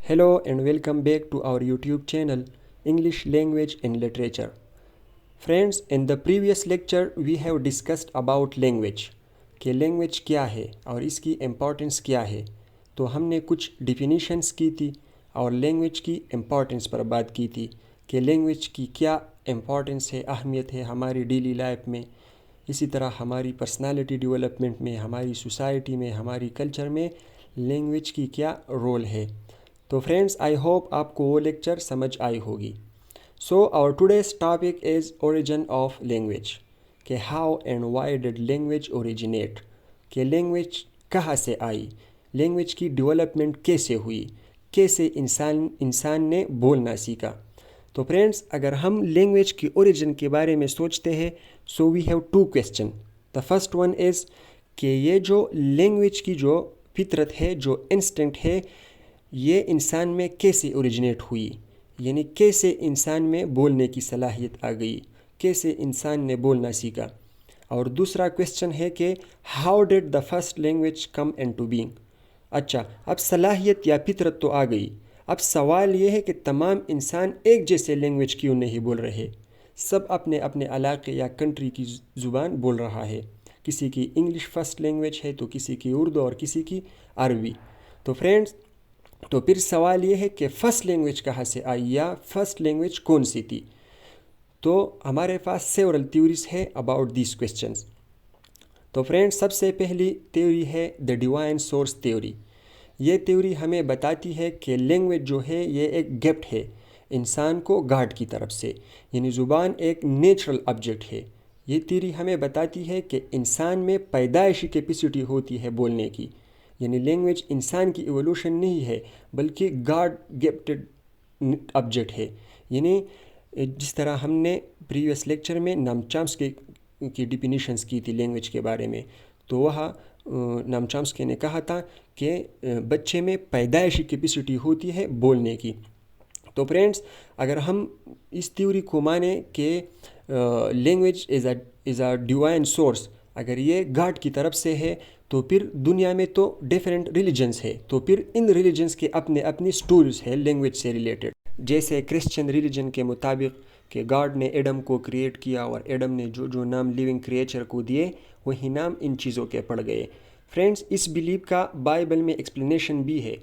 Hello and welcome back to our YouTube channel English Language and Literature. Friends, in the previous lecture we have discussed about language کہ language کیا ہے اور اس کی importance کیا ہے. تو ہم نے کچھ ڈیفینیشنس کی تھی اور لینگویج کی امپورٹنس پر بات کی تھی کہ لینگویج کی کیا امپورٹنس ہے، اہمیت ہے ہماری ڈیلی لائف میں، اسی طرح ہماری پرسنالٹی ڈیولپمنٹ میں، ہماری سوسائٹی میں، ہماری کلچر میں لینگویج کی کیا رول ہے. تو فرینڈس آئی ہوپ آپ کو وہ لیکچر سمجھ آئی ہوگی. So our today's topic is origin of language کہ how and why did language originate, کہ لینگویج کہاں سے آئی، لینگویج کی ڈیولپمنٹ کیسے ہوئی، کیسے انسان نے بولنا سیکھا. تو فرینڈس اگر ہم لینگویج کی اوریجن کے بارے میں سوچتے ہیں so we have two question. The first one is کہ یہ جو لینگویج کی جو فطرت ہے، جو انسٹنکٹ ہے، یہ انسان میں کیسے اوریجنیٹ ہوئی، یعنی کیسے انسان میں بولنے کی صلاحیت آ گئی، کیسے انسان نے بولنا سیکھا. اور دوسرا کویسچن ہے کہ how did the first language come into being. اچھا، اب صلاحیت یا فطرت تو آ گئی، اب سوال یہ ہے کہ تمام انسان ایک جیسے لینگویج کیوں نہیں بول رہے، سب اپنے اپنے علاقے یا کنٹری کی زبان بول رہا ہے. کسی کی انگلش فرسٹ لینگویج ہے تو کسی کی اردو اور کسی کی عربی. تو فرینڈس تو پھر سوال یہ ہے کہ فرسٹ لینگویج کہاں سے آئی یا فرسٹ لینگویج کون سی تھی. تو ہمارے پاس سیورل تھیوریز ہے اباؤٹ دیز کویسچنس. تو فرینڈس سب سے پہلی تھیوری ہے دا ڈیوائن سورس تھیوری. یہ تھیوری ہمیں بتاتی ہے کہ لینگویج جو ہے یہ ایک گفٹ ہے انسان کو گاڈ کی طرف سے، یعنی زبان ایک نیچرل آبجیکٹ ہے. یہ تھیوری ہمیں بتاتی ہے کہ انسان میں پیدائشی کیپیسٹی ہوتی ہے بولنے کی، یعنی لینگویج انسان کی ایوولوشن نہیں ہے بلکہ گاڈ گفٹڈ آبجیکٹ ہے. یعنی جس طرح ہم نے پریویس لیکچر میں نام چامسکی کی ڈیفینیشنز کی تھی لینگویج کے بارے میں، تو وہاں نام چامسکی نے کہا تھا کہ بچے میں پیدائشی کیپیسٹی ہوتی ہے بولنے کی. تو فرینڈس اگر ہم اس تھیوری کو مانیں کہ language is a divine source, اگر یہ گاڈ کی طرف سے ہے تو پھر دنیا میں تو ڈیفرنٹ ریلیجنس ہے، تو پھر ان ریلیجنس کے اپنے اپنی سٹوریز ہے لینگویج سے ریلیٹڈ. جیسے کرسچن ریلیجن کے مطابق کہ گاڈ نے ایڈم کو کریٹ کیا اور ایڈم نے جو جو نام لیونگ کریچر کو دیے وہی نام ان چیزوں کے پڑ گئے. فرینڈس اس بلیف کا بائبل میں ایکسپلینیشن بھی ہے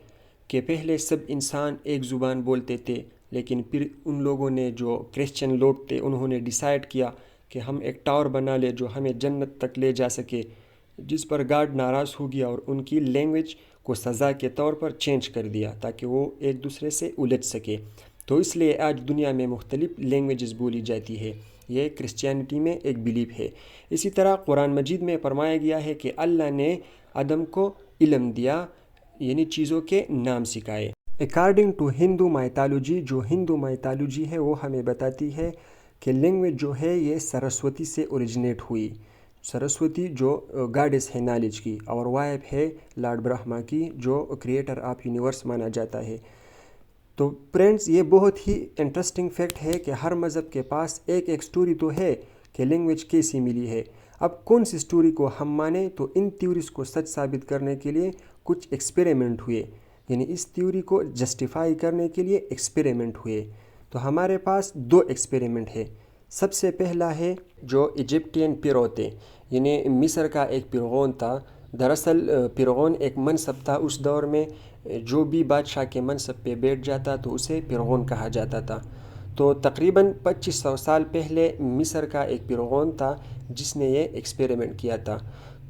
کہ پہلے سب انسان ایک زبان بولتے تھے، لیکن پھر ان لوگوں نے جو کرسچن لوگ تھے انہوں نے ڈیسائیڈ کیا کہ ہم ایک ٹاور بنا لے جو ہمیں جنت تک لے جا سکے، جس پر گاڈ ناراض ہو گیا اور ان کی لینگویج کو سزا کے طور پر چینج کر دیا تاکہ وہ ایک دوسرے سے الجھ سکے. تو اس لیے آج دنیا میں مختلف لینگویجز بولی جاتی ہے. یہ کرسچینٹی میں ایک بلیف ہے. اسی طرح قرآن مجید میں فرمایا گیا ہے کہ اللہ نے آدم کو علم دیا، یعنی چیزوں کے نام سکھائے. اکارڈنگ ٹو ہندو مائتالوجی، جو ہندو مائتالوجی ہے وہ ہمیں بتاتی ہے کہ لینگویج جو ہے یہ سرسوتی سے اوریجنیٹ ہوئی. سرسوتی جو گاڈس ہے نالج کی اور وائف ہے لارڈ برہما کی جو کریٹر آف یونیورس مانا جاتا ہے. تو فرینڈس یہ بہت ہی انٹرسٹنگ فیکٹ ہے کہ ہر مذہب کے پاس ایک ایک سٹوری تو ہے کہ لینگویج کیسی ملی ہے. اب کون سی سٹوری کو ہم مانیں، تو ان تھیوریز کو سچ ثابت کرنے کے لیے کچھ ایکسپیریمنٹ ہوئے، یعنی اس تھیوری کو جسٹیفائی کرنے کے لیے ایکسپیریمنٹ ہوئے. تو ہمارے پاس دو ایکسپیریمنٹ ہے. سب سے پہلا ہے جو ایجپٹین پیرو تھے، یعنی مصر کا ایک فرعون تھا. دراصل فرعون ایک منصب تھا اس دور میں، جو بھی بادشاہ کے منصب پہ بیٹھ جاتا تو اسے فرعون کہا جاتا تھا. تو تقریباً 2500 سال پہلے مصر کا ایک فرعون تھا جس نے یہ ایکسپیریمنٹ کیا تھا.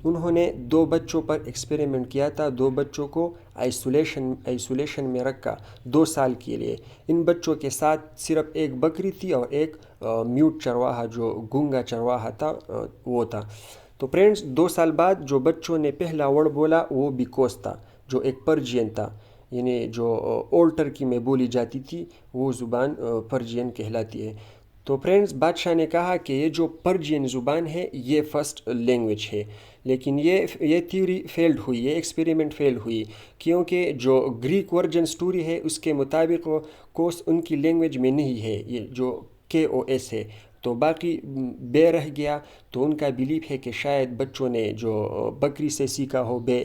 انہوں نے 2 بچوں پر ایکسپیریمنٹ کیا تھا. 2 بچوں کو آئسولیشن میں رکھا 2 سال کے لیے. ان بچوں کے ساتھ صرف ایک بکری تھی اور ایک میوٹ چرواہا جو گونگا چرواہا تھا وہ تھا. تو فرینڈس 2 سال بعد جو بچوں نے پہلا ورڈ بولا وہ بیکوس تھا، جو ایک پرجین تھا، یعنی جو اولڈ ٹرکی میں بولی جاتی تھی وہ زبان پرجین کہلاتی ہے. تو فرینڈس بادشاہ نے کہا کہ یہ جو پرجین زبان ہے یہ فرسٹ لینگویج ہے. لیکن یہ تھیوری فیلڈ ہوئی، یہ ایکسپیریمنٹ فیل ہوئی، کیونکہ جو گریک ورجن سٹوری ہے اس کے مطابق کوس ان کی لینگویج میں نہیں ہے، یہ جو KOS ہے. تو باقی بے رہ گیا. تو ان کا بلیف ہے کہ شاید بچوں نے جو بکری سے سیکھا ہو بے.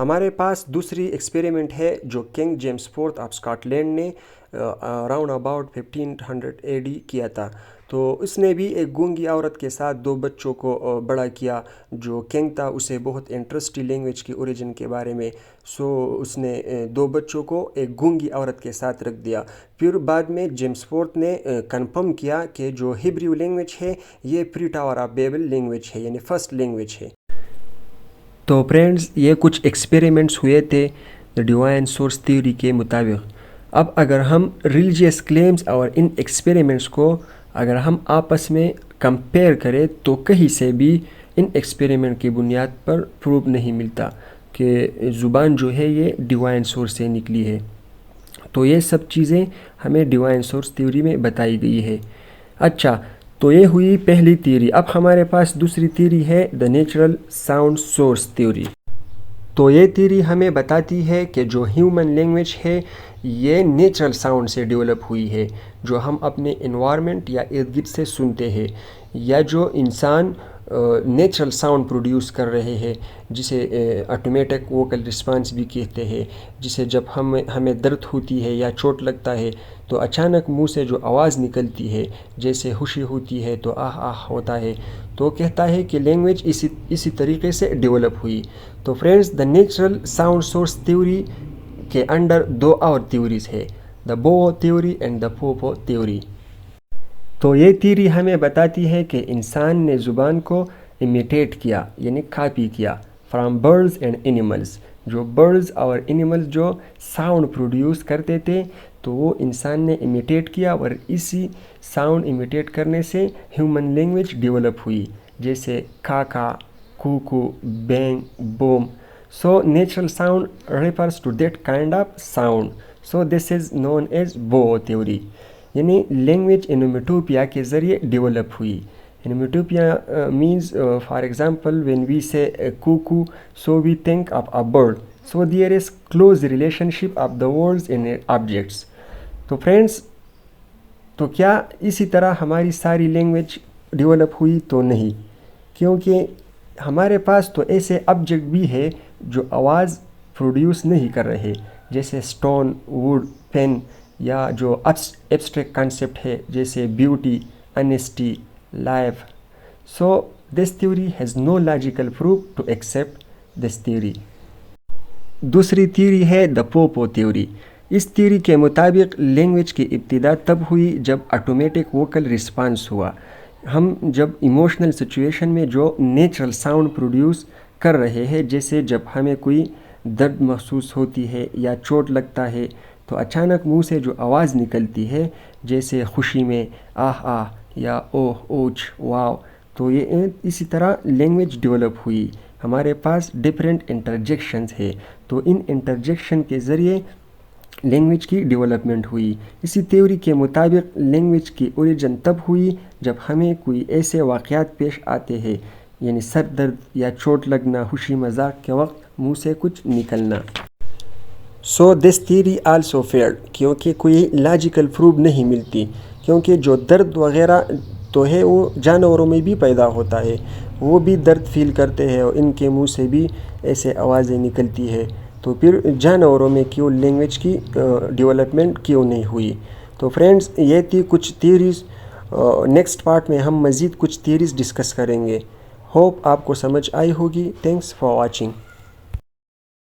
ہمارے پاس دوسری ایکسپیریمنٹ ہے جو King James fourth of Scotland نے اراؤنڈ اباؤٹ 1500 AD کیا تھا. تو اس نے بھی ایک گونگی عورت کے ساتھ 2 بچوں کو بڑا کیا. جو کنگ تھا اسے بہت انٹرسٹ لینگویج کی اوریجن کے بارے میں، سو اس نے 2 بچوں کو ایک گونگی عورت کے ساتھ رکھ دیا. پھر بعد میں جیمز فورتھ نے کنفرم کیا کہ جو ہیبریو لینگویج ہے یہ پری ٹاور آف بیبل لینگویج ہے، یعنی فرسٹ لینگویج ہے. تو فرینڈز یہ کچھ ایکسپیریمنٹس ہوئے تھے ڈیوائن سورس تھیوری کے مطابق. اب اگر ہم ریلیجیس کلیمز اور ان ایکسپیریمنٹس کو اگر ہم آپس میں کمپیئر کریں تو کہیں سے بھی ان ایکسپیریمنٹ کی بنیاد پر پروف نہیں ملتا کہ زبان جو ہے یہ ڈیوائن سورس سے نکلی ہے. تو یہ سب چیزیں ہمیں ڈیوائن سورس تھیوری میں بتائی گئی ہے. اچھا، تو یہ ہوئی پہلی تھیوری. اب ہمارے پاس دوسری تھیوری ہے the natural sound source theory. تو یہ تھیوری ہمیں بتاتی ہے کہ جو ہیومن لینگویج ہے یہ نیچرل ساؤنڈ سے ڈیولپ ہوئی ہے، جو ہم اپنے انوائرمنٹ یا ارد گرد سے سنتے ہیں، یا جو انسان نیچرل ساؤنڈ پروڈیوس کر رہے ہیں، جسے آٹومیٹک ووکل رسپانس بھی کہتے ہیں. جسے جب ہمیں درد ہوتی ہے یا چوٹ لگتا ہے تو اچانک منہ سے جو آواز نکلتی ہے، جیسے خوشی ہوتی ہے تو آہ آہ ہوتا ہے، تو کہتا ہے کہ لینگویج اسی طریقے سے ڈیولپ ہوئی. تو friends, the natural sound source theory کے انڈر 2 اور تھیوریز ہے، دا بو تھیوری اینڈ دا پوپو تھیوری. تو یہ تھیوری ہمیں بتاتی ہے کہ انسان نے زبان کو امیٹیٹ کیا، یعنی کاپی کیا فرام برڈز اینڈ اینیملز. جو برڈز اور اینیملز جو ساؤنڈ پروڈیوس کرتے تھے تو وہ انسان نے امیٹیٹ کیا، اور اسی ساؤنڈ امیٹیٹ کرنے سے ہیومن لینگویج ڈیولپ ہوئی، جیسے کاکا، کوکو، bang, boom. So natural sound refers to that kind of sound. So this is known as bow theory. یعنی لینگویج انومیٹوپیا کے ذریعے ڈیولپ ہوئی. Onomatopoeia means for example when we say cuckoo so we think of a bird. So there is close relationship of the words in objects. تو friends, تو کیا اسی طرح ہماری ساری لینگویج ڈیولپ ہوئی؟ تو نہیں، کیونکہ ہمارے پاس تو ایسے آبجیکٹ بھی ہے جو آواز پروڈیوس نہیں کر رہے، جیسے اسٹون، ووڈ، پین، یا جو ایبسٹریکٹ کانسیپٹ ہے جیسے beauty, honesty, life. So this theory has no logical proof to accept this theory. دوسری تھیوری ہے دا پوپو تھیوری. اس تھیوری کے مطابق لینگویج کی ابتدا تب ہوئی جب آٹومیٹک ووکل رسپانس ہوا. ہم جب ایموشنل سچویشن میں جو نیچرل ساؤنڈ پروڈیوس کر رہے ہیں، جیسے جب ہمیں کوئی درد محسوس ہوتی ہے یا چوٹ لگتا ہے تو اچانک منہ سے جو آواز نکلتی ہے، جیسے خوشی میں آہ آہ یا اوہ اوچ واو. تو یہ اسی طرح لینگویج ڈیولپ ہوئی. ہمارے پاس ڈفرینٹ انٹرجیکشنز ہے، تو ان انٹرجیکشن کے ذریعے لینگویج کی ڈیولپمنٹ ہوئی. اسی تھیوری کے مطابق لینگویج کی اوریجن تب ہوئی جب ہمیں کوئی ایسے واقعات پیش آتے ہیں، یعنی سر درد یا چوٹ لگنا، خوشی مذاق کے وقت منہ سے کچھ نکلنا. سو دس تھیوری آلسو فیلڈ، کیونکہ کوئی لاجیکل پروف نہیں ملتی، کیونکہ جو درد وغیرہ تو ہے وہ جانوروں میں بھی پیدا ہوتا ہے، وہ بھی درد فیل کرتے ہیں اور ان کے منہ سے بھی ایسے آوازیں نکلتی ہے. تو پھر جانوروں میں کیوں لینگویج کی ڈیولپمنٹ کیوں نہیں ہوئی؟ تو فرینڈز، یہ تھی کچھ تھیوریز. نیکسٹ پارٹ میں ہم مزید کچھ تھیوریز ڈسکس کریں گے. ہوپ آپ کو سمجھ آئی ہوگی. Thanks for watching.